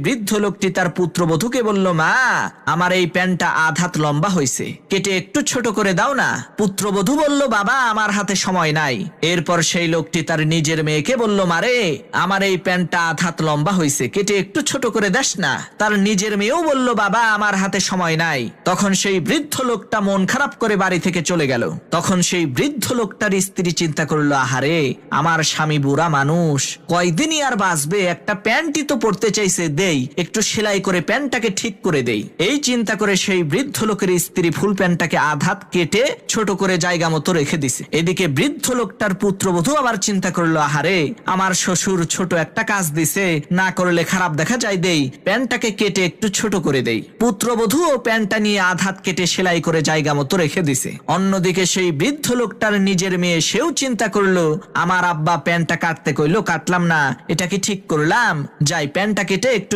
বৃদ্ধ লোকটি তার পুত্রবধূকে বলল, মা, আমার এই প্যান্টটা আধ হাত লম্বা হয়েছে, কেটে একটু ছোট করে দাও না। পুত্রবধূ বলল, বাবা, আমার হাতে সময় নাই। এরপর সেই লোকটি তার নিজের মেয়েকে বলল, মারে, আমার এই প্যান্টটা আধ হাত লম্বা হয়েছে, কেটে একটু ছোট করে দাস না। তার নিজের মেয়েও বলল, বাবা, আমার হাতে সময় নাই। তখন সেই বৃদ্ধ লোকটা মন খারাপ করে বাড়ি থেকে চলে গেল। তখন সেই বৃদ্ধ লোকটার স্ত্রী চিন্তা করলো, আহারে, আমার স্বামী বুড়া মানুষ, কয়দিনই আর বাঁচবে, একটা প্যান্টই তো পরতে চাইছে, দেই একটু সেলাই করে প্যান্টটাকে ঠিক করে দেই। এই চিন্তা করে সেই বৃদ্ধ লোকের স্ত্রী ফুল প্যান্টটাকে আধাত কেটে ছোট করে জায়গা মতো রেখে দিছে। এদিকে বৃদ্ধ লোকটার পুত্রবধূ আবার চিন্তা করলো, আহারে, আমার শ্বশুর ছোট একটা কাজ দিছে, না করলে খারাপ দেখা যায়, দেই প্যান্টটাকে কেটে একটু ছোট করে দেই। পুত্রবধূ ও প্যান্টটা নিয়ে আধাত কেটে সেলাই করে জায়গা মতো রেখে দিছে। অন্যদিকে সেই বৃদ্ধ লোকটার নিজের মেয়ে, সেও চিন্তা করলো, আমার আব্বা প্যান্টটা কাটতে কইলো, কাটলাম না, এটা কি ঠিক করলাম? যাই প্যান্টটা কেটে একটু